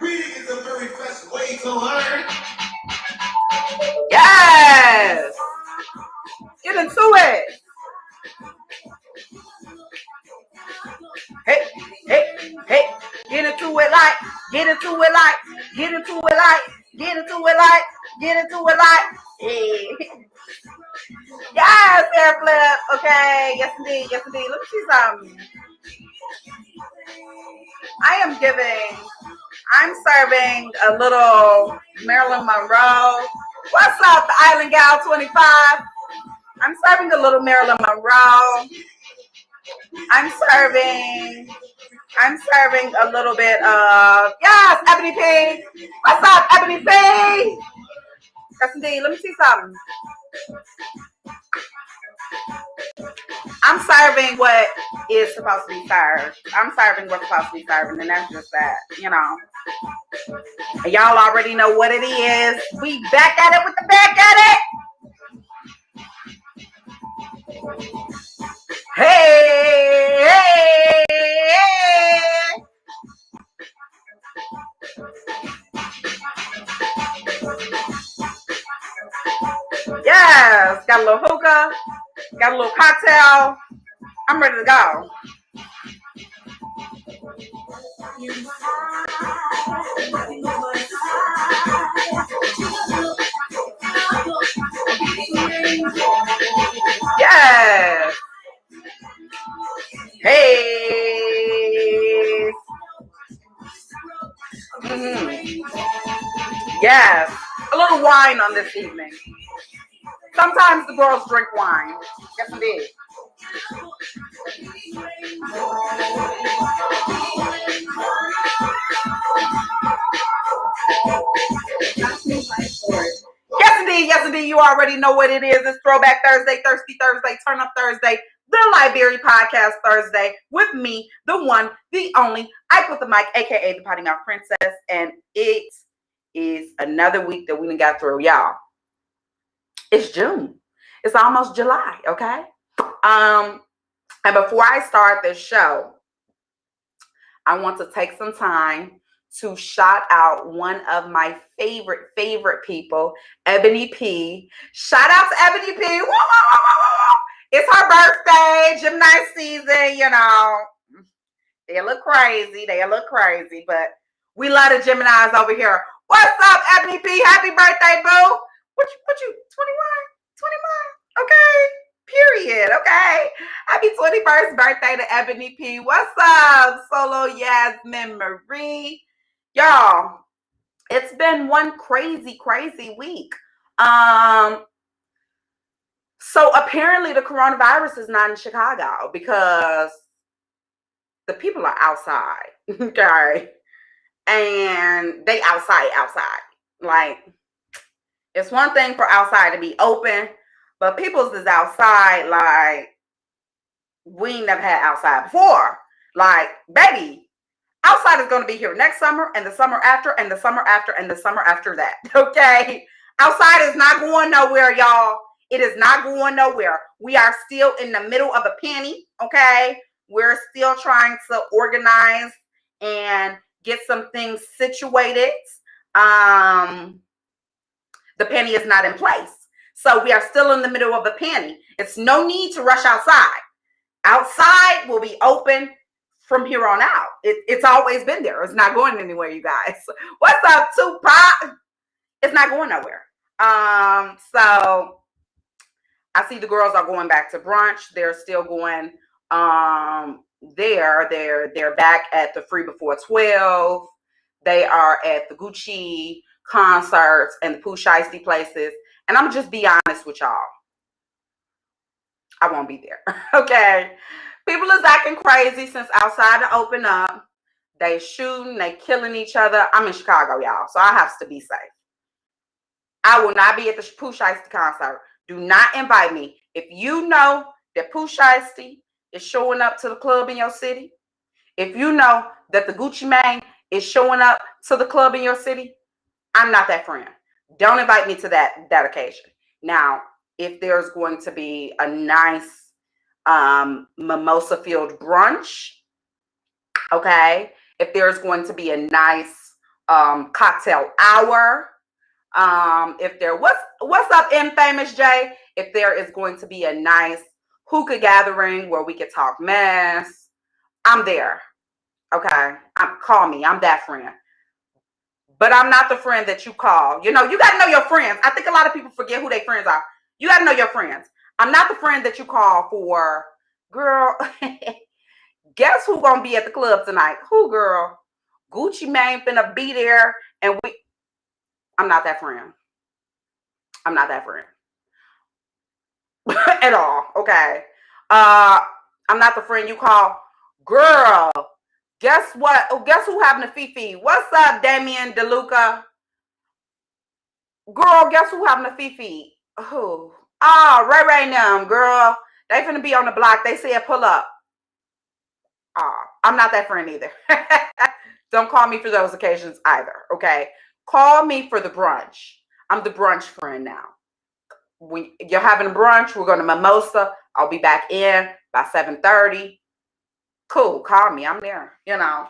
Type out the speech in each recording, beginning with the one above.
Reading is a very fresh way to learn. Yes. Get into it. Hey, hey, hey. Get into it like, get into it like, get into it like, get into it like, get into it like. Hey. Yes, hair flip. Okay. Yes, indeed. Yes, indeed. Let me see something. I'm serving a little Marilyn Monroe. What's up, the Island Gal 25? I'm serving a little Marilyn Monroe. I'm serving a little bit of, yes, Ebony P. What's up, Ebony P? Yes, indeed. Let me see something. I'm serving what is supposed to be served. I'm serving what's supposed to be served, and that's just that, you know. Y'all already know what it is. We back at it with the back at it. Hey, hey, hey. Yes, got a little hookah, got a little cocktail. I'm ready to go. Yes. Hey. Mm-hmm. Yes. A little wine on this evening. Sometimes the girls drink wine. Yes, indeed. Yes, indeed. Yes, indeed. You already know what it is. It's Throwback Thursday, Thirsty Thursday, Turn Up Thursday, the Liberia Podcast Thursday with me, the one, the only, Ike with the mic, aka the Potty Mouth Princess, and it is another week that we done got through, y'all. It's June. It's almost July, okay? And before I start this show, I want to take some time to shout out one of my favorite people, Ebony P. Shout out to Ebony P. Woo, woo, woo, woo. It's her birthday, Gemini season, you know. They look crazy, but we love the Geminis over here. What's up, Ebony P? Happy birthday, boo. What you, 21? Okay. Period. Okay. Happy 21st birthday to Ebony P. What's up, Solo Yasmin Marie? Y'all, it's been one crazy week. So apparently the coronavirus is not in Chicago because the people are outside. Okay. And they outside. Like, it's one thing for outside to be open, but people's is outside like we ain't never had outside before. Like, baby, outside is going to be here next summer and the summer after and the summer after and the summer after that. Okay? Outside is not going nowhere, y'all. It is not going nowhere. We are still in the middle of a penny. Okay? We're still trying to organize and get some things situated. The penny is not in place. So we are still in the middle of a penny. It's no need to rush outside. Outside will be open from here on out. It's always been there. It's not going anywhere, you guys. What's up, Tupac? It's not going nowhere. So I see the girls are going back to brunch. They're still going They're back at the Free Before 12. They are at the Gucci concerts and the Pooh Shiesty places. And I'm just be honest with y'all. I won't be there. Okay. People is acting crazy since outside to open up. They shooting, they killing each other. I'm in Chicago, y'all, so I have to be safe. I will not be at the Pooh Shiesty concert. Do not invite me. If you know that Pooh Shiesty is showing up to the club in your city, if you know that the Gucci Mane is showing up to the club in your city, I'm not that friend. Don't invite me to that occasion. Now, if there's going to be a nice mimosa-filled brunch, okay, if there's going to be a nice cocktail hour. If there what's up, Infamous Jay? If there is going to be a nice hookah gathering where we could talk mess, I'm there. Okay, call me. I'm that friend. But I'm not the friend that you call. You know, you got to know your friends. I think a lot of people forget who their friends are. You got to know your friends. I'm not the friend that you call for, girl, guess who gonna be at the club tonight? Who, girl? Gucci Mane finna be there, and I'm not that friend. I'm not that friend. At all, okay? I'm not the friend you call, girl, guess what? Oh, guess who having a Fifi? What's up, Damian DeLuca? Girl, guess who having a Fifi? Who? Oh, Ray now, girl. They finna be on the block. They said pull up. Oh, I'm not that friend either. Don't call me for those occasions either, okay? Call me for the brunch. I'm the brunch friend now. You're having a brunch. We're going to Mimosa. I'll be back in by 7:30. Cool. Call me. I'm there. You know.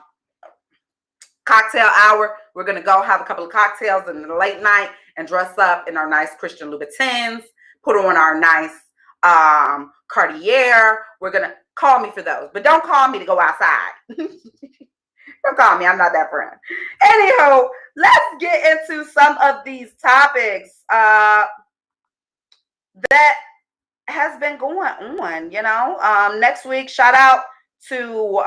Cocktail hour. We're going to go have a couple of cocktails in the late night and dress up in our nice Christian Louboutins. Put on our nice Cartier. We're going to call me for those. But don't call me to go outside. Don't call me. I'm not that friend. Anyhow, let's get into some of these topics that has been going on, you know. Next week, shout out to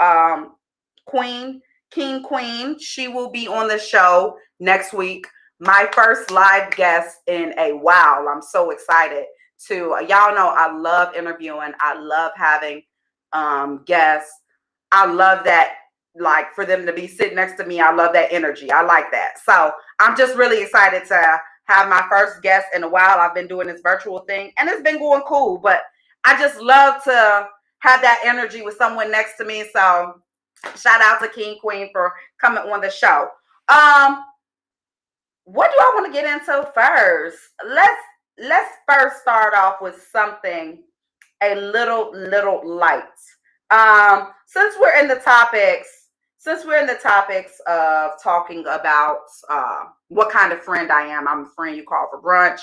King Queen. She will be on the show next week. My first live guest in a while. I'm so excited to, y'all know I love interviewing. I love having guests. I love that, like, for them to be sitting next to me. I love that energy. I like that. So I'm just really excited to have my first guest in a while. I've been doing this virtual thing and it's been going cool, but I just love to have that energy with someone next to me. So shout out to King Queen for coming on the show. What do I want to get into first? Let's first start off with something a little light. Since we're in the topics of talking about what kind of friend I am, I'm a friend you call for brunch.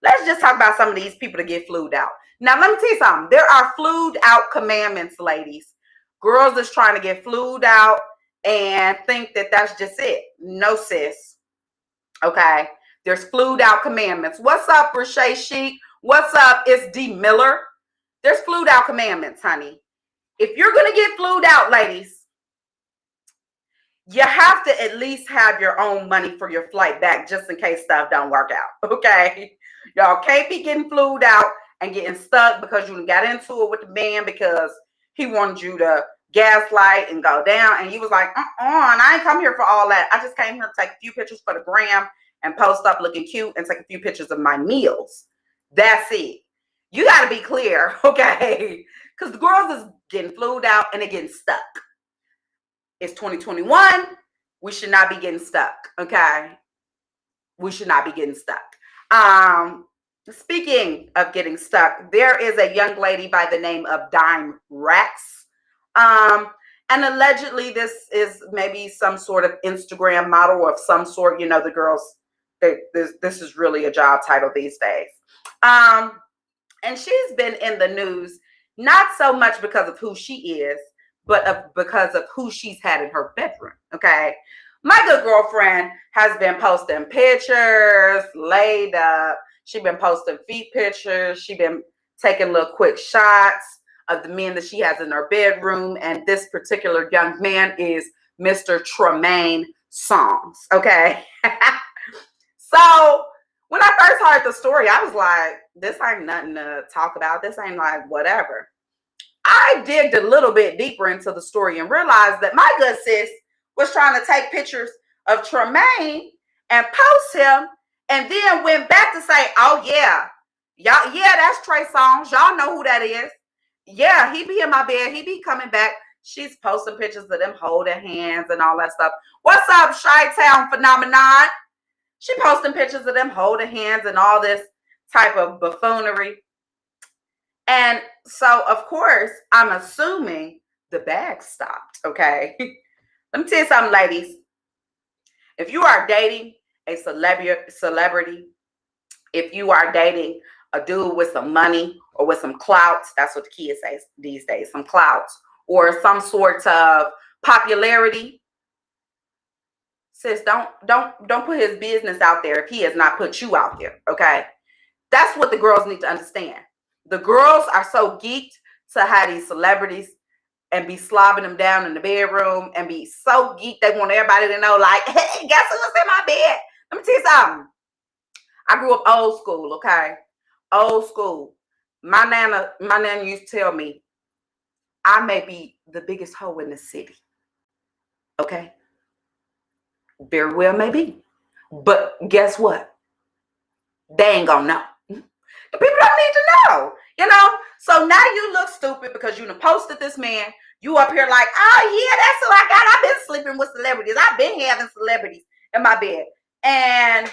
Let's just talk about some of these people that get flued out. Now, let me tell you something. There are flued out commandments, ladies. Girls is trying to get flued out and think that that's just it. No, sis. Okay. There's flued out commandments. What's up, Rashay Sheik? What's up? It's D Miller. There's flued out commandments, honey. If you're going to get flued out, ladies, you have to at least have your own money for your flight back just in case stuff don't work out, okay? Y'all can't be getting flued out and getting stuck because you got into it with the man because he wanted you to gaslight and go down. And he was like, and I ain't come here for all that. I just came here to take a few pictures for the gram and post up looking cute and take a few pictures of my meals. That's it. You got to be clear, okay? Because the girls is getting flued out and they're getting stuck. It's 2021. We should not be getting stuck, okay? We should not be getting stuck. Speaking of getting stuck, there is a young lady by the name of Dime Rats. And allegedly this is maybe some sort of Instagram model of some sort. You know, the girls, this is really a job title these days. And she's been in the news, not so much because of who she is, but because of who she's had in her bedroom, okay? My good girlfriend has been posting pictures, laid up. She's been posting feet pictures. She's been taking little quick shots of the men that she has in her bedroom. And this particular young man is Mr. Tremaine Songs, okay? So when I first heard the story, I was like, this ain't nothing to talk about. This ain't like whatever. I digged a little bit deeper into the story and realized that my good sis was trying to take pictures of Tremaine and post him and then went back to say, oh yeah, y'all, yeah, that's Trey Songz. Y'all know who that is. Yeah, he be in my bed. He be coming back. She's posting pictures of them holding hands and all that stuff. What's up, Chi-Town Phenomenon? She posting pictures of them holding hands and all this type of buffoonery. And so, of course, I'm assuming the bag stopped, okay? Let me tell you something, ladies. If you are dating a celebrity, if you are dating a dude with some money or with some clouts, that's what the kids say these days, some clouts or some sort of popularity, sis, don't put his business out there if he has not put you out there, okay? That's what the girls need to understand. The girls are so geeked to have these celebrities and be slobbing them down in the bedroom and be so geeked they want everybody to know, like, hey, guess who's in my bed? Let me tell you something. I grew up old school, okay? Old school. My nana used to tell me, I may be the biggest hoe in the city, okay? Very well may be. But guess what? They ain't gonna know. The people don't need to know, you know? So now you look stupid because you done posted this man. You up here like, oh yeah, that's who I got. I've been sleeping with celebrities. I've been having celebrities in my bed. And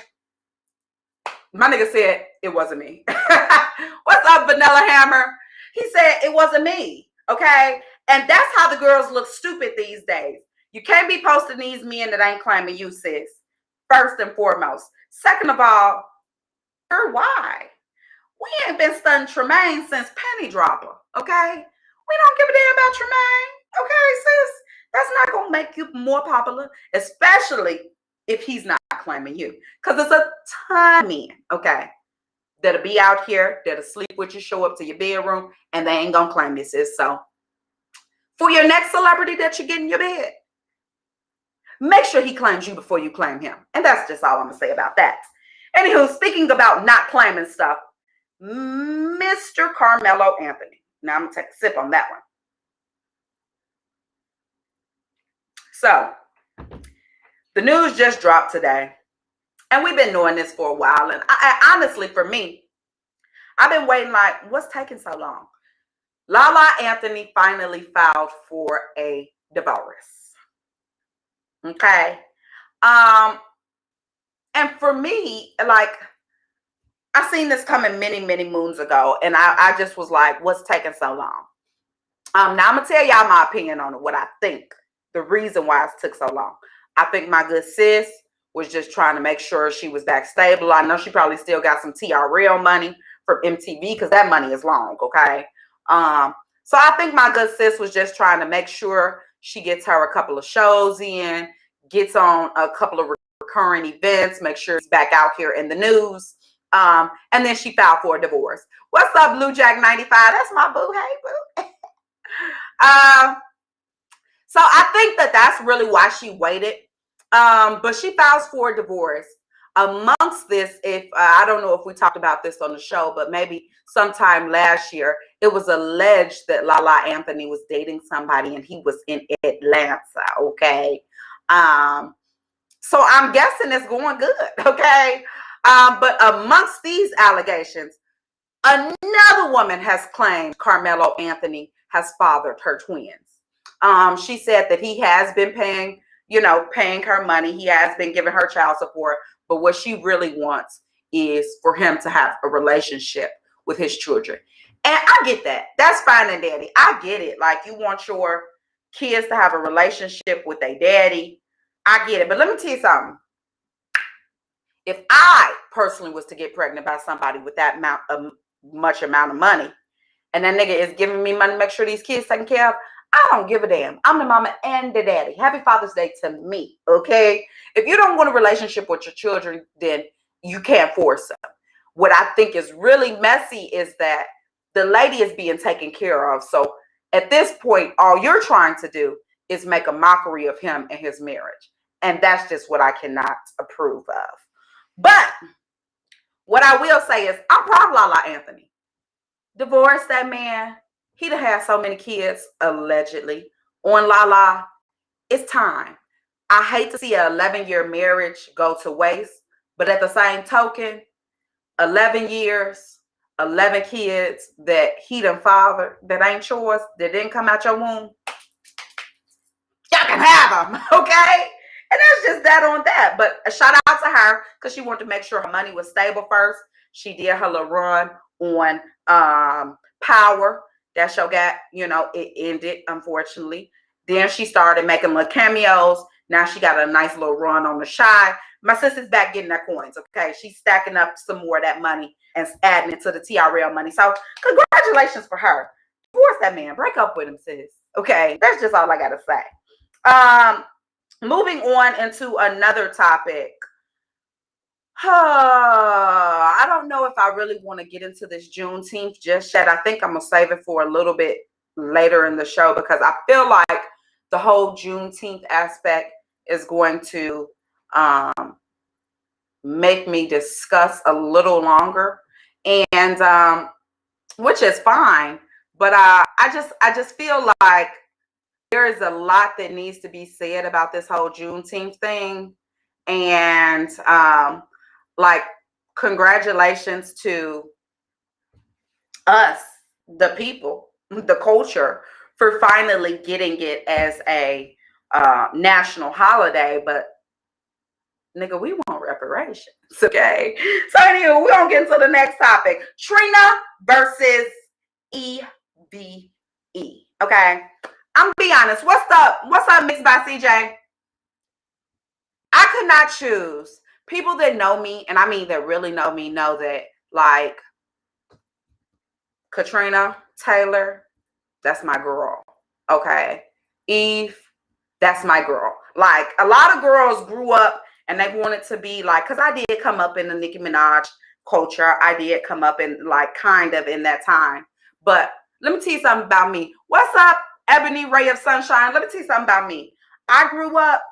my nigga said it wasn't me. What's up, Vanilla Hammer? He said it wasn't me, okay? And that's how the girls look stupid these days. You can't be posting these men that ain't claiming you, sis. First and foremost. Second of all, why? We ain't been studying Tremaine since Penny Dropper, okay? We don't give a damn about Tremaine, okay, sis? That's not going to make you more popular, especially if he's not claiming you. Because it's a ton of men, okay, that'll be out here, that'll sleep with you, show up to your bedroom, and they ain't going to claim you, sis. So for your next celebrity that you get in your bed, make sure he claims you before you claim him. And that's just all I'm going to say about that. Anywho, speaking about not claiming stuff, Mr. Carmelo Anthony. Now I'm going to take a sip on that one. So, the news just dropped today. And we've been knowing this for a while. And I honestly, for me, I've been waiting like, what's taking so long? Lala Anthony finally filed for a divorce. Okay. And for me, like, I seen this coming many, many moons ago, and I just was like, what's taking so long? Now I'm gonna tell y'all my opinion on it, what I think, the reason why it took so long. I think my good sis was just trying to make sure she was back stable. I know she probably still got some TRL money from MTV because that money is long, okay? So I think my good sis was just trying to make sure she gets her a couple of shows in, gets on a couple of recurring events, make sure she's back out here in the news. And then she filed for a divorce. What's up, Blue Jack 95? That's my boo. Hey, boo. So I think that's really why she waited. But she files for a divorce. Amongst this, if I don't know if we talked about this on the show, but maybe sometime last year, it was alleged that Lala Anthony was dating somebody and he was in Atlanta. Okay. So I'm guessing it's going good. Okay. But amongst these allegations, another woman has claimed Carmelo Anthony has fathered her twins. She said that he has been paying her money. He has been giving her child support. But what she really wants is for him to have a relationship with his children. And I get that. That's fine and dandy. I get it. Like, you want your kids to have a relationship with their daddy. I get it. But let me tell you something. If I personally was to get pregnant by somebody with that much amount of money, and that nigga is giving me money to make sure these kids taken care of, I don't give a damn. I'm the mama and the daddy. Happy Father's Day to me, okay? If you don't want a relationship with your children, then you can't force them. What I think is really messy is that the lady is being taken care of. So at this point, all you're trying to do is make a mockery of him and his marriage. And that's just what I cannot approve of. But what I will say is I'm proud of Lala Anthony. Divorce that man. He done had so many kids, allegedly, on Lala. It's time. I hate to see an 11-year marriage go to waste, but at the same token, 11 years, 11 kids that he done fathered that ain't yours, that didn't come out your womb, y'all can have them, okay? And that's just that on that. But a shout out to her because she wanted to make sure her money was stable first. She did her little run on Power. That show got, it ended, unfortunately. Then she started making little cameos. Now she got a nice little run on the Shy. My sister's back getting her coins, okay? She's stacking up some more of that money and adding it to the TRL money. So congratulations for her. Divorce that man. Break up with him, sis. Okay, that's just all I got to say. Moving on into another topic. I don't know if I really want to get into this Juneteenth just yet. I think I'm going to save it for a little bit later in the show because I feel like the whole Juneteenth aspect is going to make me discuss a little longer, and which is fine. But I just feel like there is a lot that needs to be said about this whole Juneteenth thing, and like congratulations to us, the people, the culture, for finally getting it as a national holiday. But nigga, we want reparations, okay? So anyway, we're gonna get into the next topic. Trina versus EVE. Okay. I'm gonna be honest. What's up, Mixed by CJ? I could not choose. People that know me, and I mean that really know me, know that like Katrina Taylor, that's my girl. Okay. Eve, that's my girl. Like a lot of girls grew up and they wanted to be like, because I did come up in the Nicki Minaj culture. I did come up in like kind of in that time. But let me tell you something about me. What's up, Ebony Ray of Sunshine? Let me tell you something about me. I grew up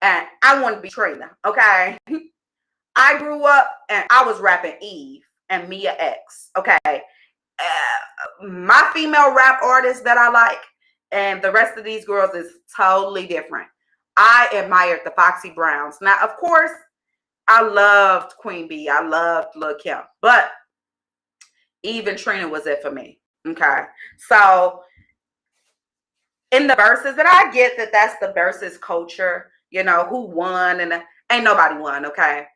and I wanted to be Trina, okay? I grew up and I was rapping Eve and Mia X, okay? My female rap artists that I like and the rest of these girls is totally different. I admired the Foxy Browns. Now, of course, I loved Queen Bee. I loved Lil' Kim. But Eve and Trina was it for me. Okay. So in the verses, and I get that that's the verses culture, you know, who won, and ain't nobody won, okay?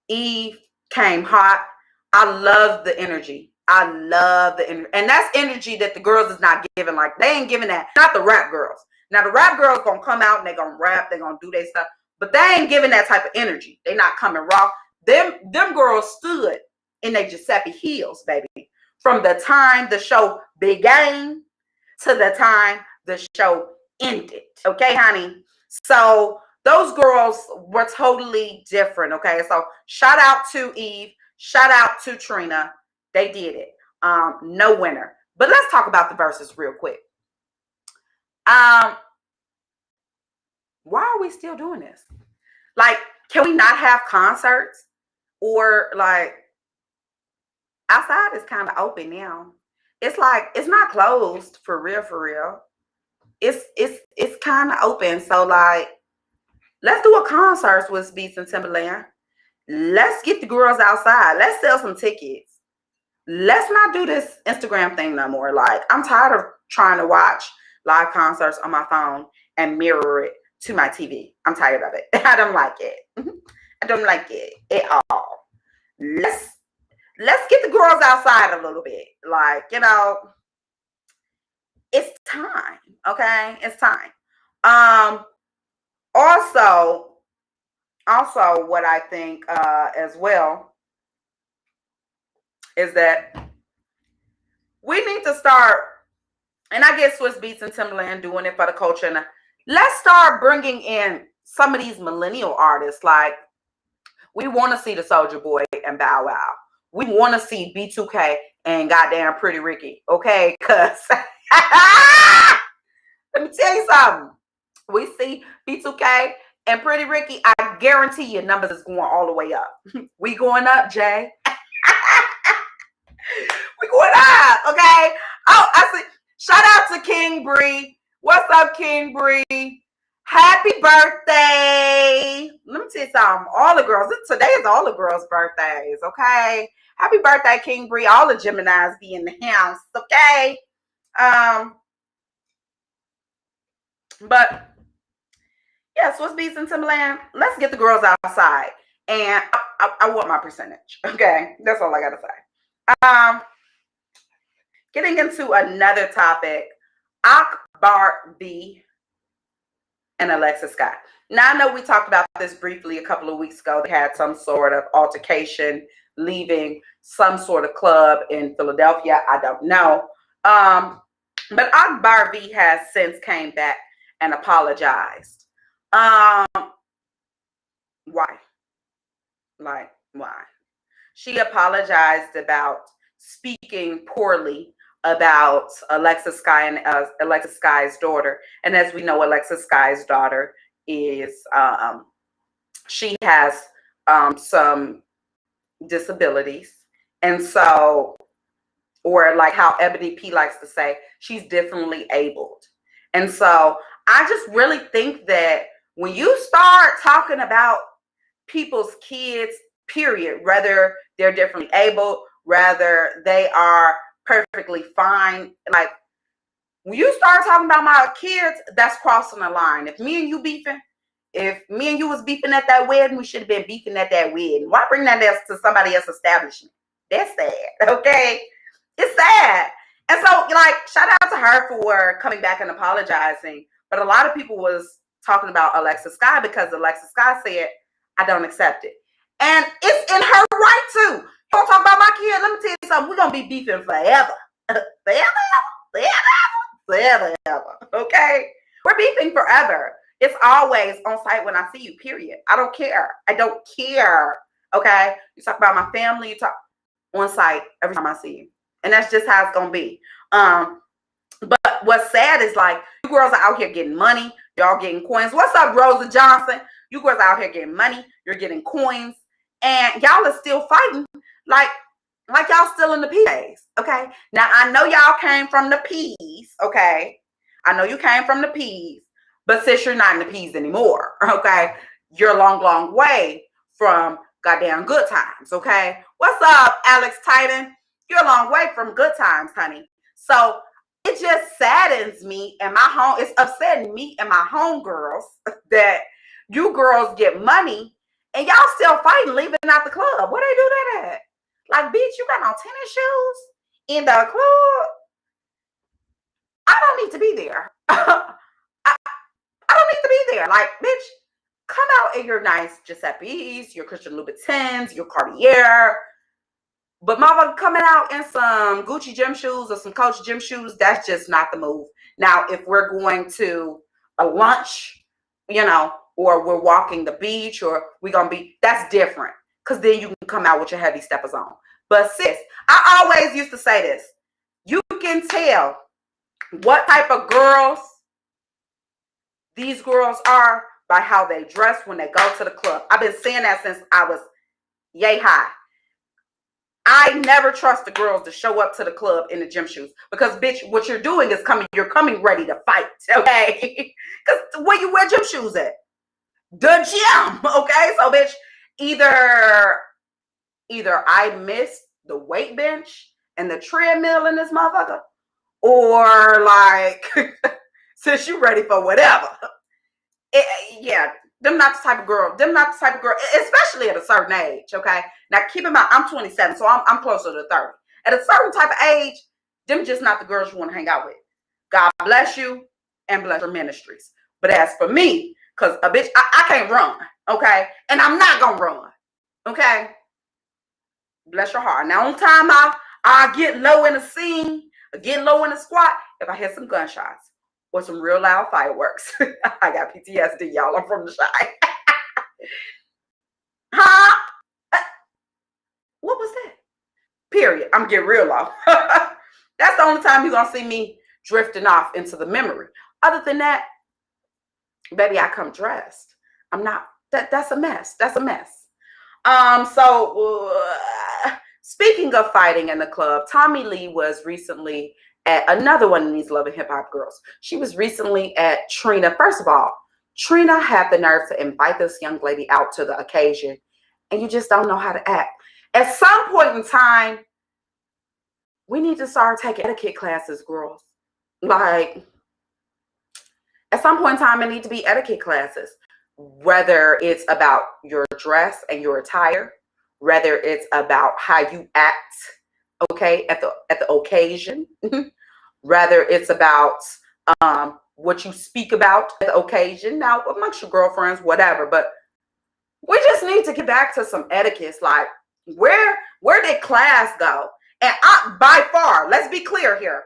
Eve came hot. I love the energy. I love the energy. And that's energy that the girls is not giving. Like, they ain't giving that. Not the rap girls. Now, the rap girls going to come out and they going to rap. They going to do their stuff. But they ain't giving that type of energy. They not coming raw. Them girls stood in their Giuseppe heels, baby. From the time the show began to the time the show ended. Okay, honey? So those girls were totally different. Okay, so shout out to Eve. Shout out to Trina. They did it. No winner. But let's talk about the verses real quick. Why are we still doing this? Like, can we not have concerts? Or like, outside is kind of open now. It's like, it's not closed for real, for real. It's kind of open. So like, let's do a concert with Beats and Timberland. Let's get the girls outside. Let's sell some tickets. Let's not do this Instagram thing no more. Like, I'm tired of trying to watch live concerts on my phone and mirror it to my TV. I'm tired of it. I don't like it. I don't like it at all. Let's get the girls outside a little bit. Like, you know, it's time. Okay, it's time. Also, what I think as well is that we need to start, and I get Swiss Beats and Timberland doing it for the culture. And let's start bringing in some of these millennial artists. Like, we want to see the Soulja Boy and Bow Wow. We want to see B2K and goddamn Pretty Ricky. Okay, cause let me tell you something. We see B2K and Pretty Ricky, I guarantee your numbers is going all the way up. We going up, Jay. We going up, okay? Oh, I see. Shout out to King Bree. What's up, King Bree? Happy birthday. Let me tell you something. All the girls, today is all the girls' birthdays, okay? Happy birthday, King Bree. All the Geminis be in the house, okay? But yeah, Swiss Beats and Timberland, let's get the girls outside. And I want my percentage. Okay, that's all I gotta say. Getting into another topic, Akbar B and Alexa Scott. Now, I know we talked about this briefly a couple of weeks ago. They had some sort of altercation leaving some sort of club in Philadelphia. I don't know. But Akbar V has since came back and apologized. Why? Like, why? She apologized about speaking poorly about Alexis Sky and Alexis Sky's daughter. And as we know, Alexis Sky's daughter is she has some disabilities, and so, or like how Ebony P likes to say, she's differently abled. And so I just really think that when you start talking about people's kids, period, whether they're differently able, whether they are perfectly fine, like when you start talking about my kids, that's crossing the line. If me and you beefing, if me and you was beefing at that wedding, we should have been beefing at that wedding. Why bring that to somebody else's establishment? That's sad, okay? It's sad. And so, like, shout out to her for coming back and apologizing. But a lot of people was talking about Alexis Sky because Alexis Sky said, I don't accept it. And it's in her right too. You don't talk about my kid. Let me tell you something. We're going to be beefing forever. Forever. Okay? We're beefing forever. It's always on site when I see you, period. I don't care. I don't care. Okay? You talk about my family, you talk on site every time I see you. And that's just how it's going to be. But what's sad is like, you girls are out here getting money. Y'all getting coins. What's up, Rosa Johnson? You girls are out here getting money. You're getting coins. And y'all are still fighting like y'all still in the P days, okay? Now, I know y'all came from the P's, okay? I know you came from the P's, but since you're not in the P's anymore, okay? You're a long, long way from goddamn good times, okay? What's up, Alex Titan? You're a long way from good times, honey. So it just saddens me and it's upsetting me and my homegirls that you girls get money and y'all still fighting, leaving out the club. Where they do that at? Like, bitch, you got on tennis shoes in the club? I don't need to be there. I don't need to be there. Like, bitch, come out in your nice Giuseppe's, your Christian Louboutins, your Cartier. But motherfucker coming out in some Gucci gym shoes or some Coach gym shoes, that's just not the move. Now, if we're going to a lunch, you know, or we're walking the beach, or we're going to be, that's different. Because then you can come out with your heavy steppers on. But sis, I always used to say this. You can tell what type of girls these girls are by how they dress when they go to the club. I've been saying that since I was yay high. I never trust the girls to show up to the club in the gym shoes. Because, bitch, what you're doing is you're coming ready to fight, okay? Because where you wear gym shoes at? The gym, okay? So, bitch, either I missed the weight bench and the treadmill in this motherfucker, or like, since you ready for whatever. Yeah, them not the type of girl, especially at a certain age, okay? Now, keep in mind, I'm 27, so I'm closer to 30. At a certain type of age, them just not the girls you want to hang out with. God bless you and bless your ministries. But as for me, because a bitch, I can't run, okay? And I'm not going to run, okay? Bless your heart. Now, on time, I'll get low in the scene, get low in the squat if I hear some gunshots or some real loud fireworks. I got PTSD, y'all. I'm from the Chi. Huh? What was that? Period. I'm getting real low. That's the only time you're going to see me drifting off into the memory. Other than that, baby, I come dressed. I'm not, that's a mess. That's a mess. Speaking of fighting in the club, Tommy Lee was recently at another one of these Love and Hip Hop girls. She was recently at Trina. First of all, Trina had the nerve to invite this young lady out to the occasion, and you just don't know how to act. At some point in time, we need to start taking etiquette classes, girls. Like, at some point in time, it need to be etiquette classes, whether it's about your dress and your attire, whether it's about how you act, okay, at the occasion, whether it's about what you speak about at the occasion. Now, amongst your girlfriends, whatever, but we just need to get back to some etiquettes. Like, where did class go? And by far, let's be clear here,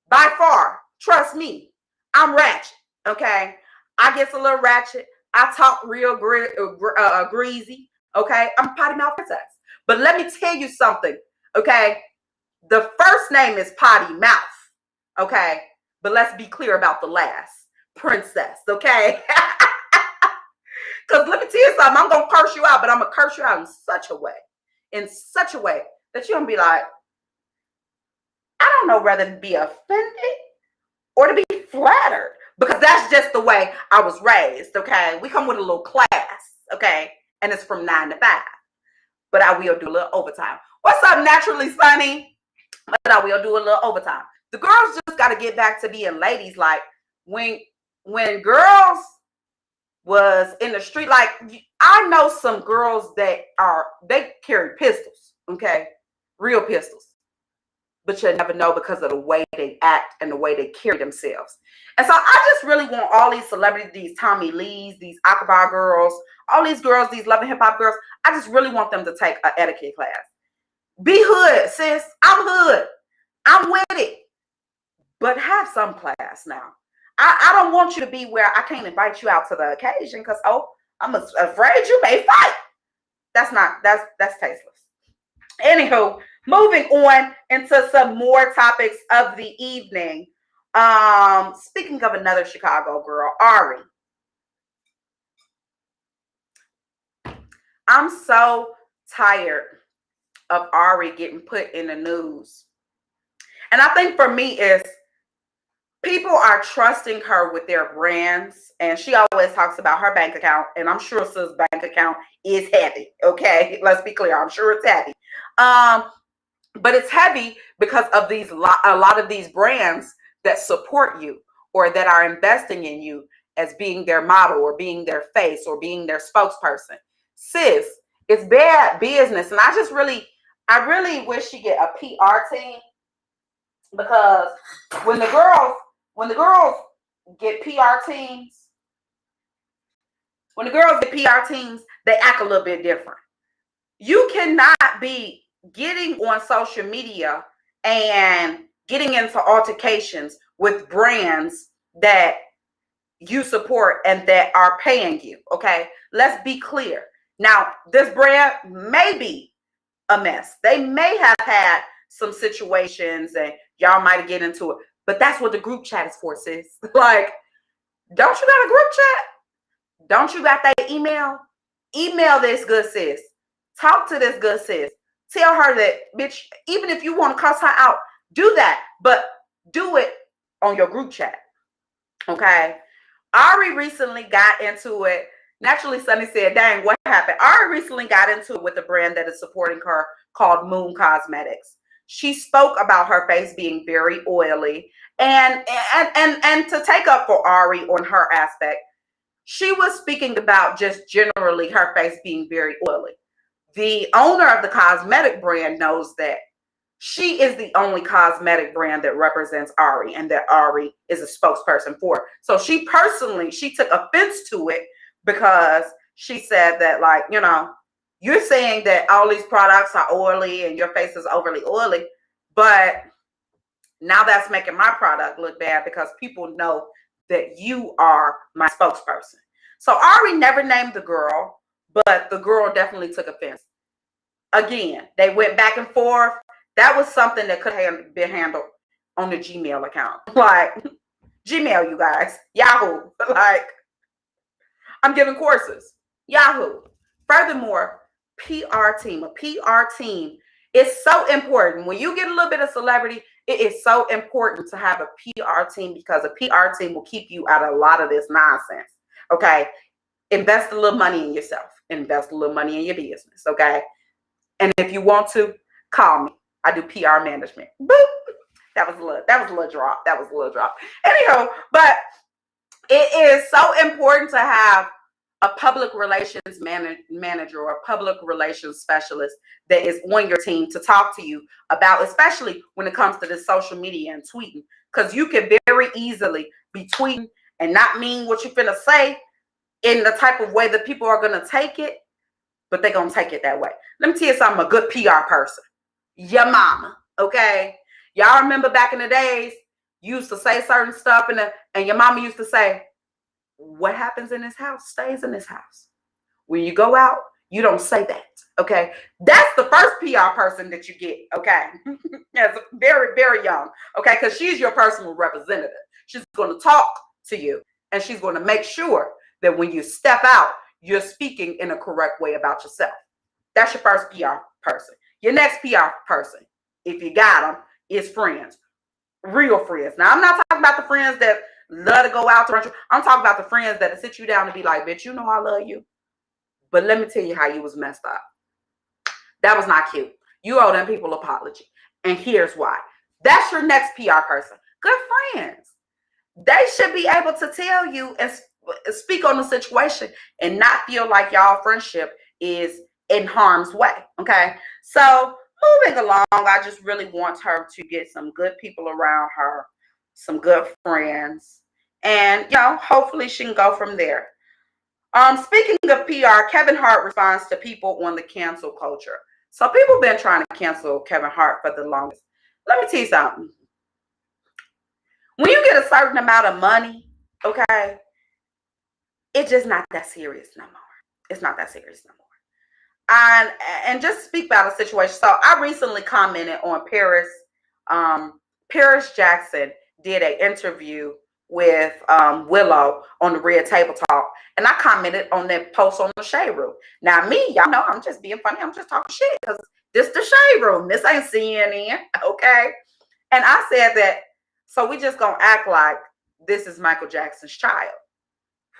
by far, trust me, I'm ratchet, okay? I get a little ratchet. I talk real greasy, okay? I'm a potty mouth princess. But let me tell you something, okay? The first name is potty mouth, okay? But let's be clear about the last, princess, okay? Because let me tell you something, I'm going to curse you out, but I'm going to curse you out in such a way that you're going to be like, I don't know whether to be offended or to be flattered, because that's just the way I was raised, okay? We come with a little class, okay? And it's from 9 to 5. But I will do a little overtime. What's up, Naturally Sunny? But I will do a little overtime. The girls just got to get back to being ladies. Like, when girls was in the street, like, I know some girls that they carry pistols, okay? Real pistols. But you'll never know because of the way they act and the way they carry themselves. And so I just really want all these celebrities, these Tommy Lees, these Akbar girls, all these girls, these Love and Hip Hop girls, I just really want them to take an etiquette class. Be hood, sis. I'm hood. I'm with it. But have some class now. I don't want you to be where I can't invite you out to the occasion because, I'm afraid you may fight. That's tasteless. Anywho, moving on into some more topics of the evening. Speaking of another Chicago girl, Ari. I'm so tired of Ari getting put in the news. And I think for me is people are trusting her with their brands. And she always talks about her bank account. And I'm sure Sis' bank account is heavy. Okay, let's be clear. I'm sure it's heavy. But it's heavy because of a lot of these brands that support you or that are investing in you as being their model or being their face or being their spokesperson. Sis, it's bad business. And I really wish she get a PR team, because when the girls get PR teams, they act a little bit different. You cannot be getting on social media and getting into altercations with brands that you support and that are paying you, okay? Let's be clear. Now, this brand may be a mess. They may have had some situations and y'all might get into it, but that's what the group chat is for, sis. Like, don't you got a group chat? Don't you got that email? Email this good sis. Talk to this good sis. Tell her that, bitch, even if you want to cuss her out, do that, but do it on your group chat, okay? Ari recently got into it. Naturally Sunny said, dang, what happened? Ari recently got into it with a brand that is supporting her called Moon Cosmetics. She spoke about her face being very oily, and to take up for Ari on her aspect, she was speaking about just generally her face being very oily. The owner of the cosmetic brand knows that she is the only cosmetic brand that represents Ari and that Ari is a spokesperson for. So she took offense to it because she said that, like, you know, you're saying that all these products are oily and your face is overly oily, but now that's making my product look bad because people know that you are my spokesperson. So Ari never named the girl, but the girl definitely took offense. Again, they went back and forth. That was something that could have been handled on the Gmail account. Like, Gmail, you guys. Yahoo. Like, I'm giving courses. Yahoo. Furthermore, PR team. A PR team is so important. When you get a little bit of celebrity, it is so important to have a PR team because a PR team will keep you out of a lot of this nonsense. Okay? Invest a little money in yourself. Invest a little money in your business. Okay? And if you want to, call me. I do PR management. Boop. That was a little drop. Anyhow, but it is so important to have a public relations manager or a public relations specialist that is on your team to talk to you about, especially when it comes to this social media and tweeting, because you can very easily be tweeting and not mean what you finna say in the type of way that people are gonna take it, but they're gonna take it that way. Let me tell you something, a good PR person. Your mama, okay? Y'all remember back in the days, you used to say certain stuff, and your mama used to say, what happens in this house stays in this house. When you go out, you don't say that, okay? That's the first PR person that you get, okay? That's very, very young, okay? Because she's your personal representative. She's going to talk to you, and she's going to make sure that when you step out, you're speaking in a correct way about yourself. That's your first PR person. Your next PR person, if you got them, is friends. Real friends. Now, I'm not talking about the friends that love to go out to lunch. I'm talking about the friends that sit you down and be like, bitch, you know I love you, but let me tell you how you was messed up. That was not cute. You owe them people an apology. And here's why. That's your next PR person. Good friends. They should be able to tell you and speak on the situation and not feel like y'all friendship is in harm's way. Okay. So moving along, I just really want her to get some good people around her, some good friends, and hopefully she can go from there. Speaking of PR, Kevin Hart responds to people on the cancel culture. So people been trying to cancel Kevin Hart for the longest. Let me tell you something. When you get a certain amount of money, okay, it's just not that serious no more. It's not that serious no more. And just speak about a situation. So I recently commented on Paris. Paris Jackson did an interview with Willow on the Red Table Talk, and I commented on that post on the Shade Room. Now, y'all know I'm just being funny. I'm just talking shit because this the Shade Room. This ain't CNN, okay? And I said that, so we just gonna act like this is Michael Jackson's child.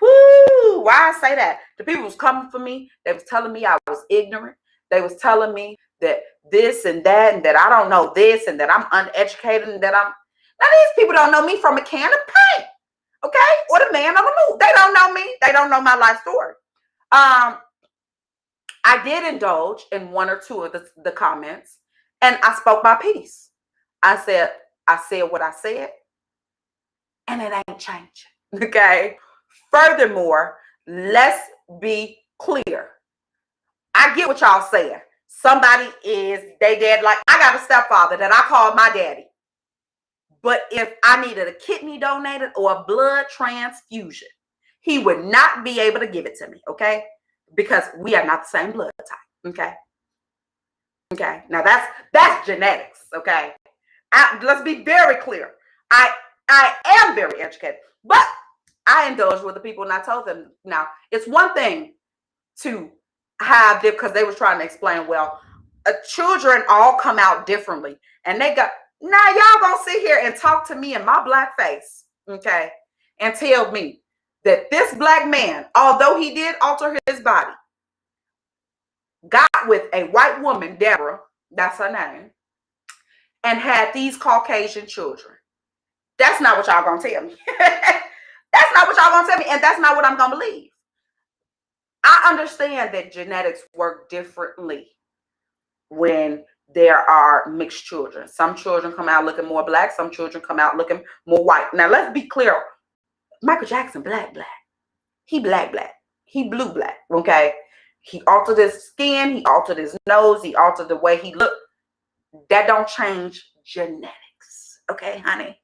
Whoo! Why I say that? The people was coming for me. They was telling me I was ignorant. They was telling me that this and that I don't know this, and that I'm uneducated, and that I'm... Now, these people don't know me from a can of paint, okay? Or the man on the moon. They don't know me. They don't know my life story. I did indulge in one or two of the comments, and I spoke my piece. I said what I said, and it ain't changing, okay? Furthermore, let's be clear. I get what y'all saying. Somebody is they dad. Like, I got a stepfather that I call my daddy. But if I needed a kidney donated or a blood transfusion, he would not be able to give it to me, okay? Because we are not the same blood type, okay? Okay, now that's genetics, okay? Let's be very clear. I am very educated, but I indulged with the people and I told them, now, it's one thing to have them, because they were trying to explain, well, children all come out differently, and they got... Now y'all gonna sit here and talk to me in my black face, okay, and tell me that this black man, although he did alter his body, got with a white woman, Deborah, that's her name, and had these Caucasian children. That's not what y'all gonna tell me. That's not what y'all gonna tell me, and that's not what I'm gonna believe. I understand that genetics work differently when there are mixed children. Some children come out looking more black. Some children come out looking more white. Now, let's be clear. Michael Jackson, black. He black. He blue black, okay? He altered his skin. He altered his nose. He altered the way he looked. That don't change genetics, okay, honey?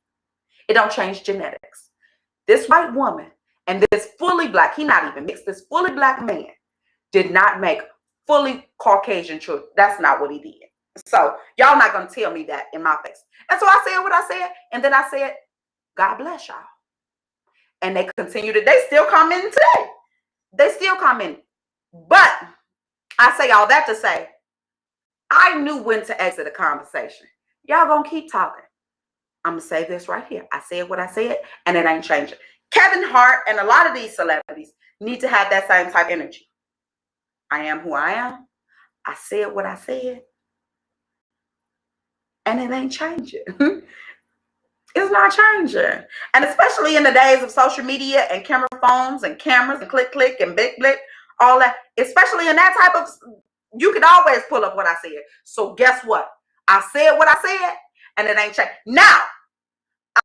It don't change genetics. This white woman and this fully black, he not even mixed, this fully black man did not make fully Caucasian children. That's not what he did. So y'all not going to tell me that in my face. And so I said what I said. And then I said, God bless y'all. And they continue to, they still commenting today. They still commenting. But I say all that to say, I knew when to exit a conversation. Y'all going to keep talking. I'm going to say this right here. I said what I said, and it ain't changing. Kevin Hart and a lot of these celebrities need to have that same type of energy. I am who I am. I said what I said. And it ain't changing. It's not changing. And especially in the days of social media and camera phones and cameras and click and blick, all that, especially in that type of, you can always pull up what I said. So guess what? I said what I said, and it ain't changed. Now,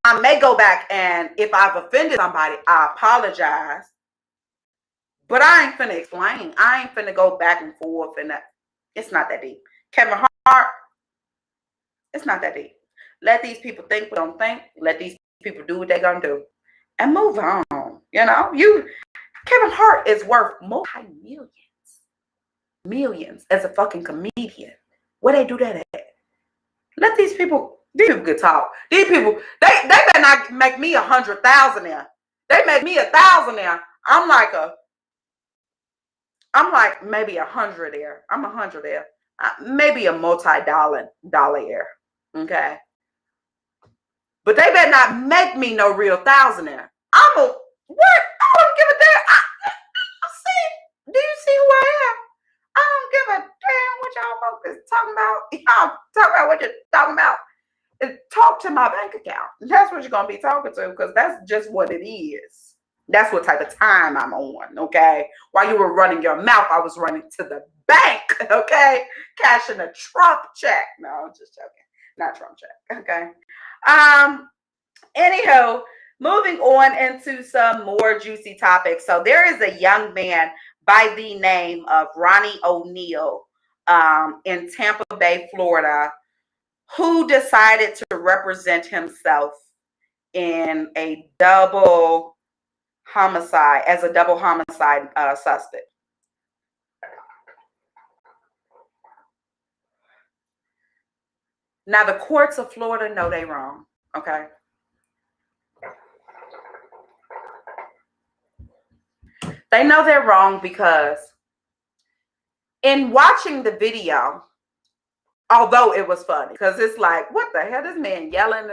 I may go back, and if I've offended somebody, I apologize. But I ain't finna explain. I ain't finna go back and forth, and it's not that deep. Kevin Hart, it's not that deep. Let these people think what they don't think. Let these people do what they're gonna do, and move on. You know, Kevin Hart is worth millions as a fucking comedian. Where they do that at? Let these people can talk. These people, they better not make me 100,000 there. They make me 1,000 there. I'm like maybe 100 there. I'm 100 there. Maybe a multi-dollar there. Okay. But they better not make me no real 1,000 there. What? I don't give a damn. Do you see who I am? I don't give a damn what y'all folks is talking about. Y'all talk about what you're talking about. Talk to my bank account. That's what you're going to be talking to, because that's just what it is. That's what type of time I'm on, okay? While you were running your mouth, I was running to the bank, okay? Cashing a Trump check. No, I'm just joking. Not Trump check, okay? Anywho, moving on into some more juicy topics. So there is a young man by the name of Ronnie O'Neal in Tampa Bay, Florida, who decided to represent himself in a double homicide, as a double homicide suspect. Now, the courts of Florida know they wrong, okay? They know they're wrong because in watching the video, although it was funny, because it's like, what the hell, this man yelling,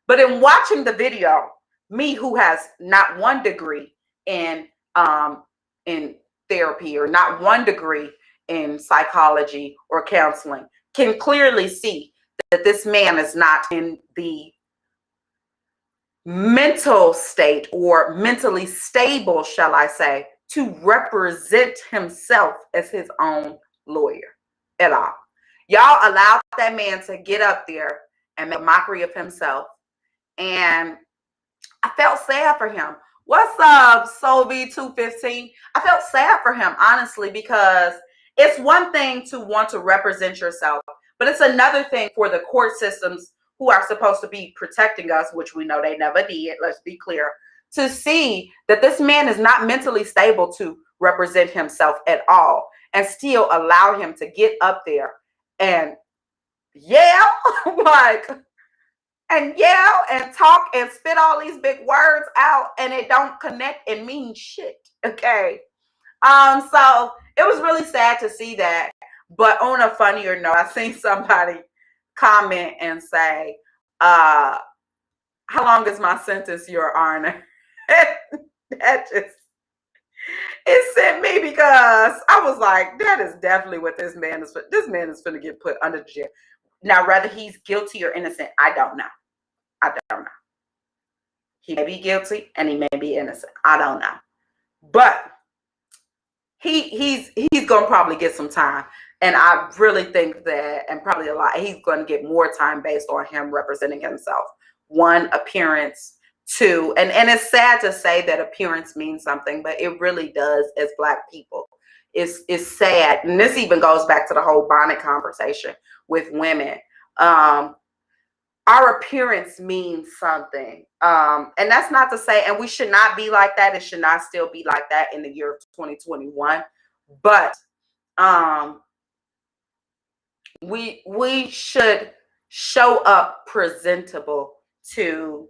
but in watching the video, me, who has not one degree in therapy or not one degree in psychology or counseling, can clearly see that this man is not in the mental state or mentally stable, shall I say, to represent himself as his own lawyer at all. Y'all allowed that man to get up there and make a mockery of himself. And I felt sad for him. What's up, Sobe215? I felt sad for him, honestly, because it's one thing to want to represent yourself, but it's another thing for the court systems who are supposed to be protecting us, which we know they never did, let's be clear, to see that this man is not mentally stable to represent himself at all, and still allow him to get up there and yell, and talk and spit all these big words out, and it don't connect and mean shit. Okay. So it was really sad to see that. But on a funnier note, I seen somebody comment and say, how long is my sentence, Your Honor? That just, it sent me, because I was like, that is definitely what this man is going to get put under the jail. Now, whether he's guilty or innocent, I don't know. He may be guilty and he may be innocent. I don't know. But he's going to probably get some time. And I really think that, and probably a lot, he's going to get more time based on him representing himself. One, appearance. Two, and it's sad to say that appearance means something, but it really does as Black people. It's sad. And this even goes back to the whole bonnet conversation with women. Our appearance means something. And that's not to say, and we should not be like that. It should not still be like that in the year of 2021. But we should show up presentable to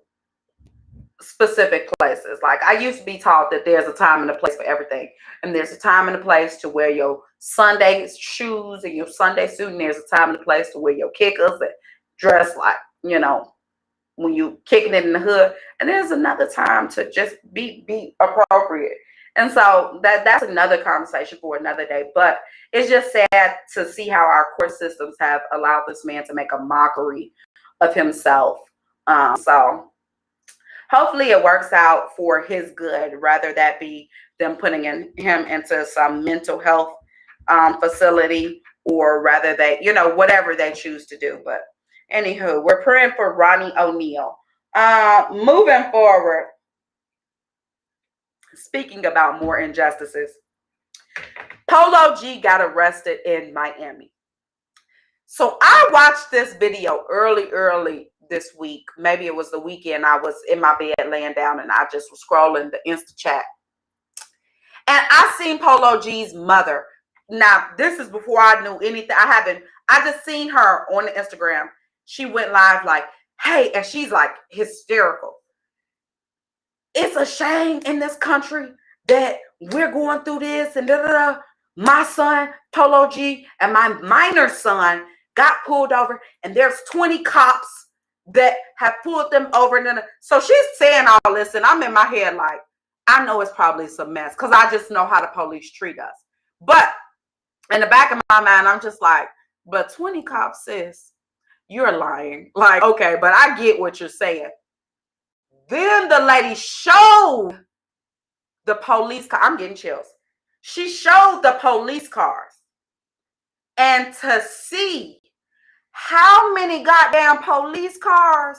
specific places. Like, I used to be taught that there's a time and a place for everything, and there's a time and a place to wear your Sunday shoes and your Sunday suit, and there's a time and a place to wear your kickers and dress like, you know, when you kicking it in the hood, and there's another time to just be appropriate. And so that's another conversation for another day. But it's just sad to see how our court systems have allowed this man to make a mockery of himself. So hopefully it works out for his good, rather that be them putting him into some mental health facility, or rather they, you know, whatever they choose to do. But anywho, we're praying for Ronnie O'Neal. Moving forward, speaking about more injustices, Polo G got arrested in Miami. So I watched this video early this week. Maybe it was the weekend. I was in my bed laying down and I just was scrolling the Insta chat. And I seen Polo G's mother. Now, this is before I knew anything. I just seen her on the Instagram. She went live like, hey, and she's like hysterical. It's a shame in this country that we're going through this and da-da-da. My son, Polo G, and my minor son got pulled over, and there's 20 cops that have pulled them over. So she's saying all this, and I'm in my head like, I know it's probably some mess because I just know how the police treat us. But in the back of my mind, I'm just like, but 20 cops, sis, you're lying. Like, okay, but I get what you're saying. Then the lady showed the police car. I'm getting chills. She showed the police cars. And to see how many goddamn police cars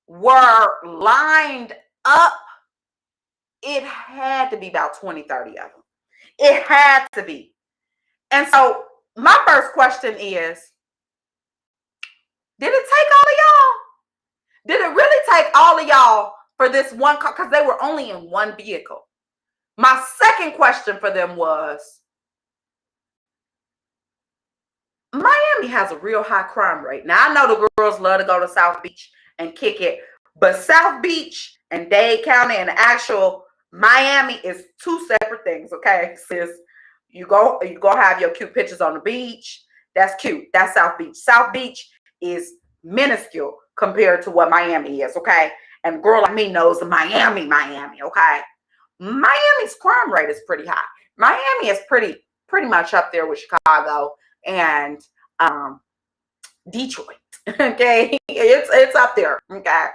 were lined up, it had to be about 20, 30 of them. It had to be. And so my first question is, did it take all of y'all? Did it really take all of y'all for this one car? Because they were only in one vehicle. My second question for them was, Miami has a real high crime rate. Now, I know the girls love to go to South Beach and kick it, but South Beach and Dade County and the actual Miami is two separate things, okay? Sis, you go have your cute pictures on the beach. That's cute. That's South Beach. South Beach is minuscule compared to what Miami is, okay? And a girl like me knows the Miami, okay? Miami's crime rate is pretty high. Miami is pretty much up there with Chicago and Detroit. Okay, it's up there. Okay,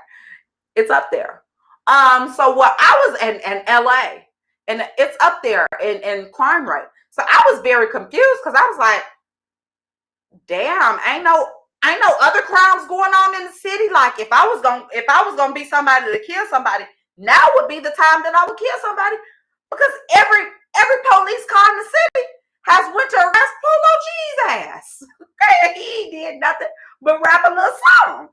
it's up there. So what I was in LA, and it's up there in crime rate. So I was very confused because I was like, damn, ain't no other crimes going on in the city. Like if I was gonna be somebody to kill somebody, now would be the time that I would kill somebody, because every police car in the city has went to arrest Polo G's ass. Okay, he did nothing but rap a little song.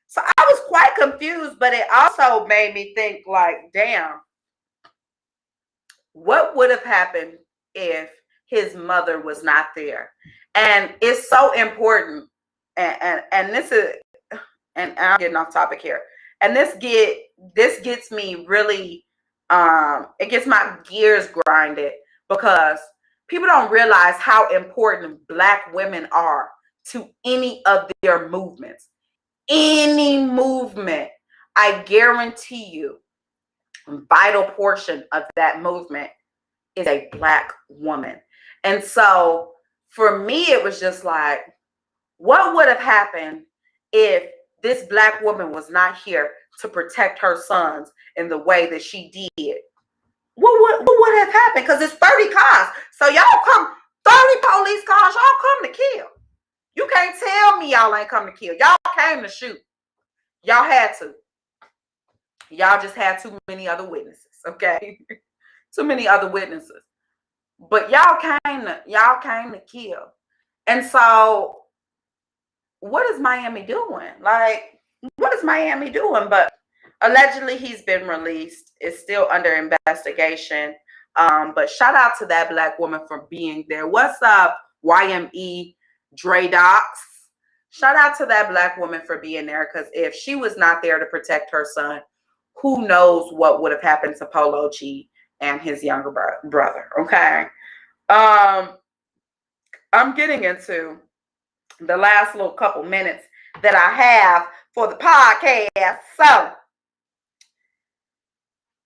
So I was quite confused, but it also made me think like, damn, what would have happened if his mother was not there? And it's so important. And this is, and I'm getting off topic here. And this gets me really, it gets my gears grinded, because people don't realize how important Black women are to any of their movements. Any movement, I guarantee you, a vital portion of that movement is a Black woman. And so for me, it was just like, what would have happened if this Black woman was not here to protect her sons in the way that she did? What would have happened? Because it's 30 cars. So y'all come, 30 police cars, y'all come to kill. You can't tell me y'all ain't come to kill. Y'all came to shoot. Y'all had to. Y'all just had too many other witnesses, okay? Too many other witnesses. But y'all came to kill. And so what is Miami doing? Like, what is Miami doing? But allegedly he's been released. It's still under investigation. But shout out to that Black woman for being there. What's up, YME Dre Docs? Shout out to that Black woman for being there, because if she was not there to protect her son, who knows what would have happened to Polo G and his younger brother, okay? I'm getting into the last little couple minutes that I have for the podcast. So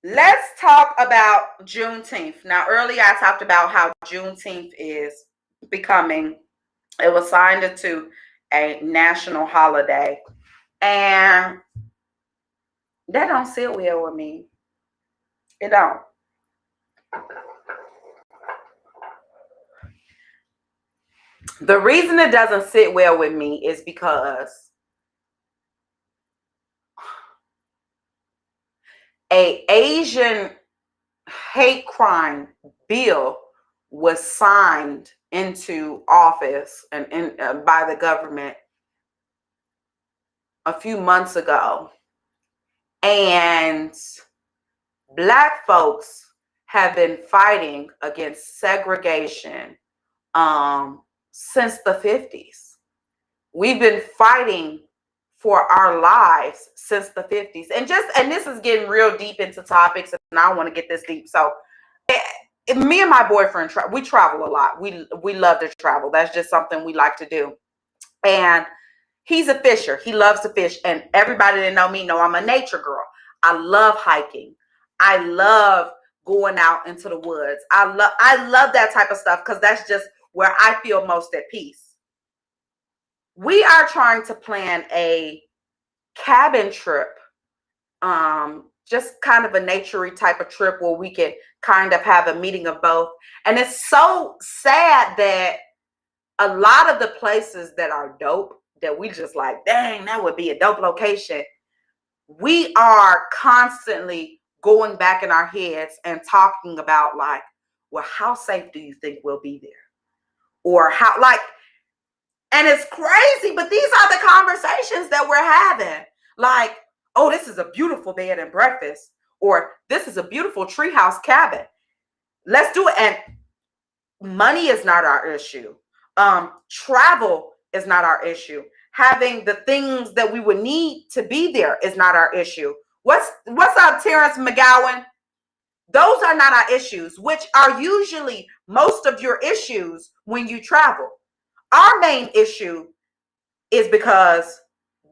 let's talk about Juneteenth. Now, earlier I talked about how Juneteenth is becoming, it was signed into a national holiday, and that don't sit well with me. It don't. The reason it doesn't sit well with me is because a Asian hate crime bill was signed into office and by the government a few months ago, and Black folks have been fighting against segregation since the 50s. We've been fighting for our lives since the 50s. And this is getting real deep into topics, and I don't want to get this deep. So me and my boyfriend, we travel a lot. We love to travel. That's just something we like to do. And he's a fisher. He loves to fish. And everybody that know me know I'm a nature girl. I love hiking. I love going out into the woods. I love that type of stuff because that's just where I feel most at peace. We are trying to plan a cabin trip, just kind of a naturey type of trip where we can kind of have a meeting of both. And it's so sad that a lot of the places that are dope that we just like, dang, that would be a dope location. We are constantly going back in our heads and talking about like, well, how safe do you think we'll be there? Or how, like, and it's crazy, but these are the conversations that we're having. Like, oh, this is a beautiful bed and breakfast, or this is a beautiful treehouse cabin. Let's do it. And money is not our issue. Travel is not our issue. Having the things that we would need to be there is not our issue. What's up, Terrence McGowan? Those are not our issues, which are usually most of your issues when you travel. Our main issue is because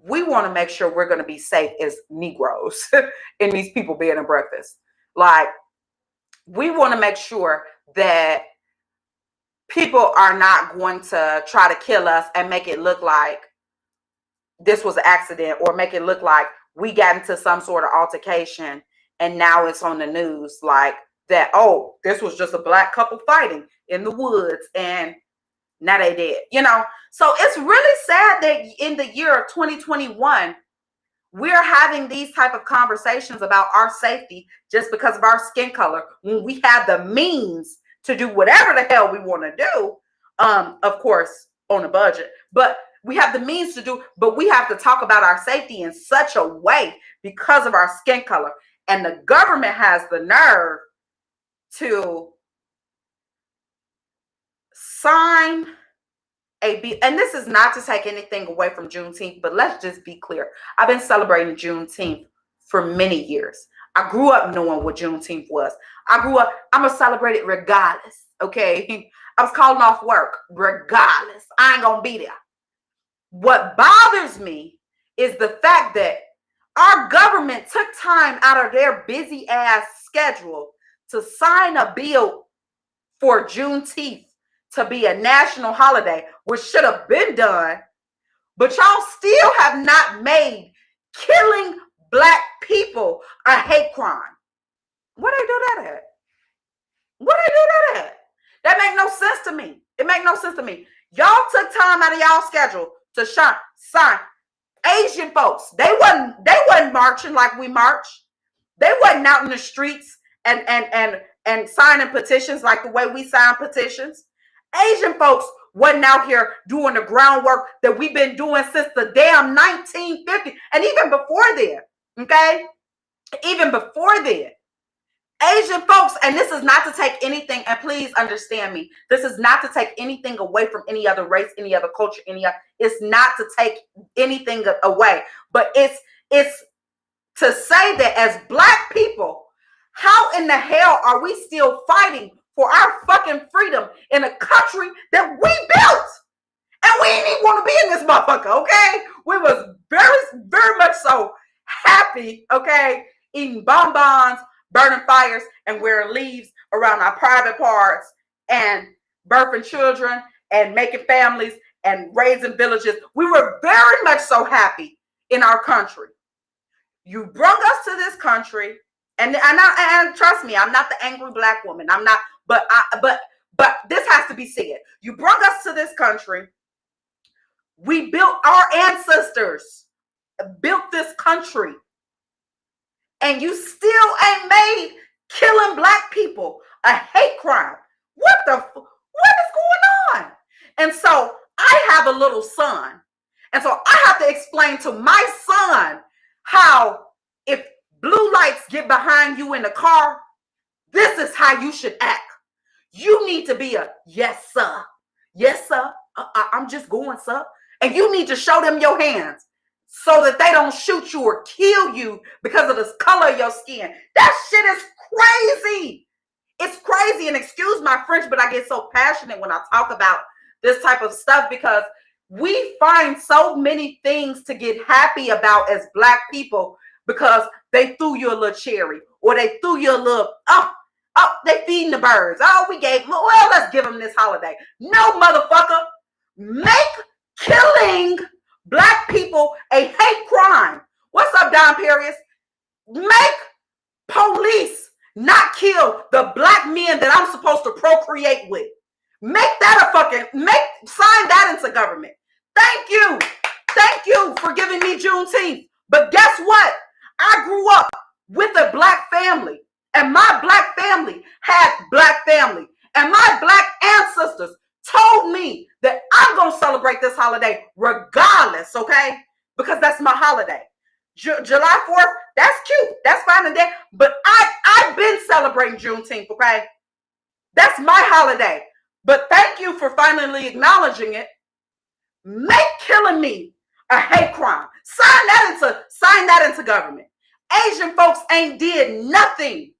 we want to make sure we're going to be safe as Negroes in these people bed and breakfast. Like, we want to make sure that people are not going to try to kill us and make it look like this was an accident, or make it look like we got into some sort of altercation and now it's on the news like that, oh, this was just a Black couple fighting in the woods and now they did, you know? So it's really sad that in the year of 2021, we're having these type of conversations about our safety just because of our skin color when we have the means to do whatever the hell we want to do. Of course, on a budget, but we have the means to do, but we have to talk about our safety in such a way because of our skin color. And the government has the nerve to sign a bill. And this is not to take anything away from Juneteenth, but let's just be clear. I've been celebrating Juneteenth for many years. I grew up knowing what Juneteenth was. I'm going to celebrate it regardless, okay? I was calling off work regardless. I ain't going to be there. What bothers me is the fact that our government took time out of their busy ass schedule to sign a bill for Juneteenth to be a national holiday, which should have been done, but y'all still have not made killing Black people a hate crime. Where they do that at? Where they do that at? That make no sense to me. It make no sense to me. Y'all took time out of y'all schedule to sign. Asian folks, they wasn't marching like we march. They wasn't out in the streets and signing petitions like the way we sign petitions. Asian folks wasn't out here doing the groundwork that we've been doing since the damn 1950s, and even before then, okay? Even before then. Asian folks, and this is not to take anything, and please understand me, this is not to take anything away from any other race, any other culture, it's not to take anything away, but it's to say that as Black people, how in the hell are we still fighting for our fucking freedom in a country that we built? And we didn't even want to be in this motherfucker, okay? We was very, very much so happy, okay, eating bonbons, burning fires, and wearing leaves around our private parts, and birthing children, and making families, and raising villages. We were very much so happy in our country. You brought us to this country, and trust me, I'm not the angry Black woman. I'm not, but this has to be said. You brought us to this country. We built, our ancestors built this country. and you still ain't made killing black people a hate crime. What is going on? And so I have a little son. And so I have to explain to my son how if blue lights get behind you in the car, this is how you should act. You need to be a yes, sir. Yes, sir. I'm just going, sir. And you need to show them your hands so that they don't shoot you or kill you because of the color of your skin. That shit is crazy. It's crazy. And excuse my French, but I get so passionate when I talk about this type of stuff because we find so many things to get happy about as black people because they threw you a little cherry or they threw you a little, they feeding the birds. Oh, let's give them this holiday. No, motherfucker. Make killing black people a hate crime. What's up, Don Perius? Make police not kill the black men that I'm supposed to procreate with. Make that sign that into government. Thank you. Thank you for giving me Juneteenth. But guess what? I grew up with a black family. And my black family had black family. And my black ancestors told me that I'm going to celebrate this holiday regardless, okay? Because that's my holiday. July 4th, that's cute. That's fine and that. But I've been celebrating Juneteenth, okay? That's my holiday. But thank you for finally acknowledging it. Make killing me a hate crime. Sign that into government. Asian folks ain't did nothing.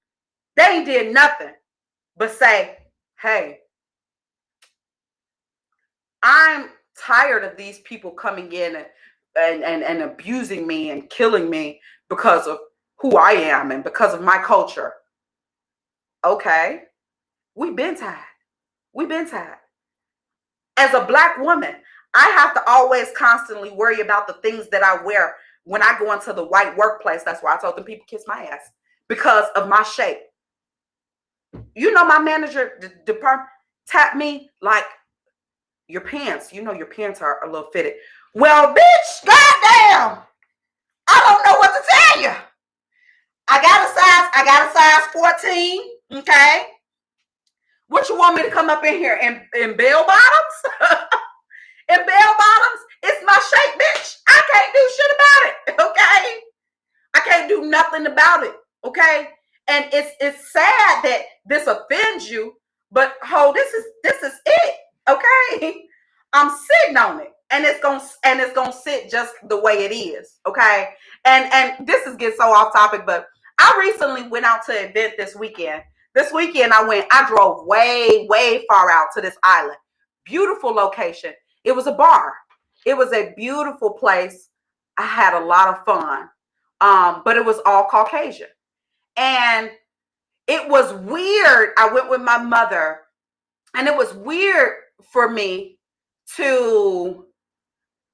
They ain't did nothing but say, hey, I'm tired of these people coming in and abusing me and killing me because of who I am and because of my culture. Okay. We've been tired. As a black woman, I have to always constantly worry about the things that I wear when I go into the white workplace. That's why I told them people kiss my ass because of my shape. You know, my manager department tapped me like, your pants, your pants are a little fitted. Well, bitch, goddamn, I don't know what to tell you. I got a size 14, okay? What you want me to come up in here in bell bottoms? In bell bottoms? It's my shape, bitch. I can't do shit about it, okay? I can't do nothing about it, okay? And it's sad that this offends you, but this is it, okay? I'm sitting on it, and it's gonna sit just the way it is, okay? And this is getting so off topic, but I recently went out to an event this weekend. This weekend I drove way, way far out to this island. Beautiful location. It was a bar. It was a beautiful place. I had a lot of fun. But it was all Caucasian. And it was weird. I went with my mother, and it was weird for me to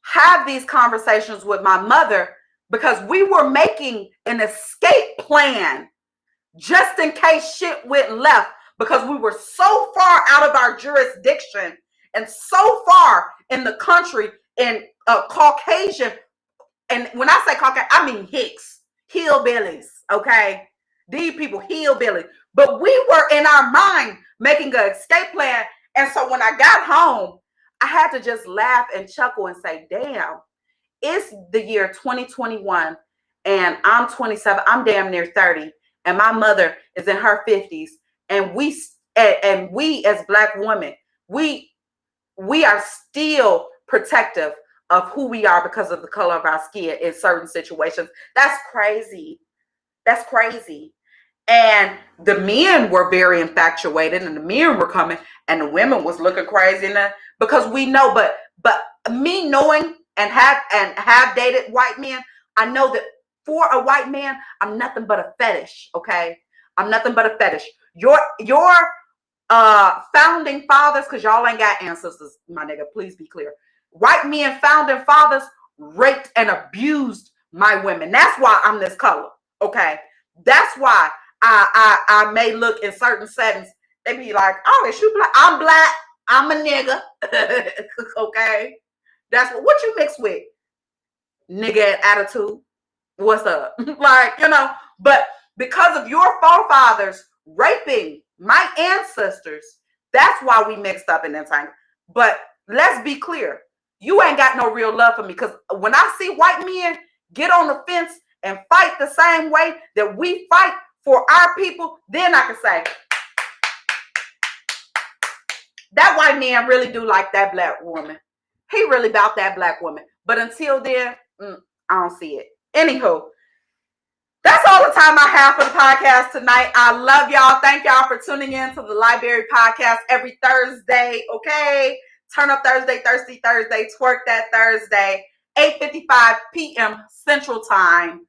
have these conversations with my mother because we were making an escape plan just in case shit went left because we were so far out of our jurisdiction and so far in the country in Caucasian. And when I say Caucasian, I mean Hicks, hillbillies, okay? These people, hillbillies. But we were in our mind making an escape plan. And so when I got home, I had to just laugh and chuckle and say, damn, it's the year 2021 and I'm 27. I'm damn near 30. And my mother is in her 50s. And we as black women, we are still protective of who we are because of the color of our skin in certain situations. That's crazy. That's crazy. And the men were very infatuated, and the men were coming, and the women was looking crazy. Because we know, but me knowing and have dated white men, I know that for a white man, I'm nothing but a fetish. Okay, I'm nothing but a fetish. Your founding fathers, because y'all ain't got ancestors, my nigga. Please be clear. White men, founding fathers, raped and abused my women. That's why I'm this color. Okay, that's why I may look in certain settings. They be like, "Oh, is you black? I'm black. I'm a nigga." Okay, that's what you mix with, nigga attitude. What's up? Like, But because of your forefathers raping my ancestors, that's why we mixed up and entangled. But let's be clear. You ain't got no real love for me, because when I see white men get on the fence and fight the same way that we fight for our people, then I can say, that white man really do like that black woman. He really about that black woman. But until then, I don't see it. Anywho, that's all the time I have for the podcast tonight. I love y'all. Thank y'all for tuning in to the Library Podcast every Thursday, okay? Turn Up Thursday, Thirsty Thursday, Twerk That Thursday, 8:55 p.m. Central Time.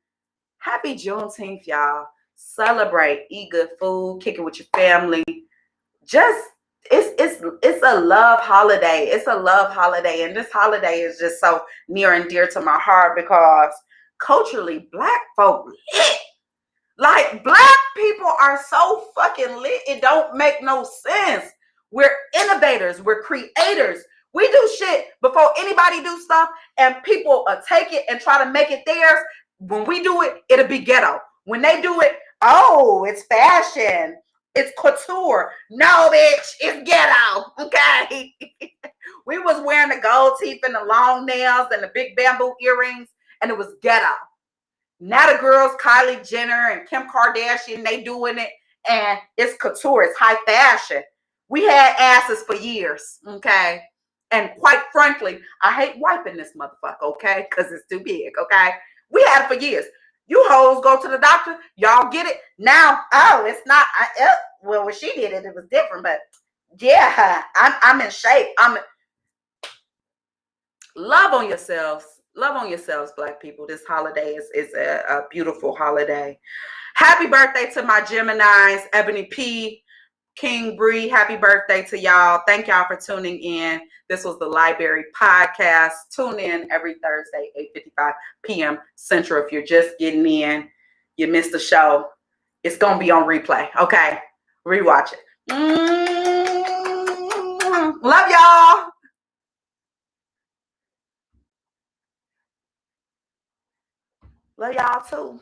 Happy Juneteenth, y'all. Celebrate, eat good food, kick it with your family. Just, it's a love holiday. It's a love holiday. And this holiday is just so near and dear to my heart because culturally, black folk lit. Like, black people are so fucking lit. It don't make no sense. We're innovators. We're creators. We do shit before anybody do stuff, and people take it and try to make it theirs. When we do it, it'll be ghetto. When they do it, oh, it's fashion. It's couture. No, bitch, it's ghetto. Okay. We was wearing the gold teeth and the long nails and the big bamboo earrings, and it was ghetto. Now the girls, Kylie Jenner and Kim Kardashian, they doing it, and it's couture. It's high fashion. We had asses for years, okay? And quite frankly, I hate wiping this motherfucker, okay? Because it's too big, okay? We had it for years. You hoes go to the doctor, y'all get it. Now, oh, it's not. Well, when she did it, it was different. But yeah, I'm in shape. Love on yourselves. Love on yourselves, black people. This holiday is a beautiful holiday. Happy birthday to my Geminis, Ebony P, King Bree. Happy birthday to y'all. Thank y'all for tuning in. This was the Library Podcast. Tune in every Thursday, 8:55 p.m. Central. If you're just getting in, you missed the show, it's going to be on replay. Okay? Rewatch it. Love y'all. Love y'all too.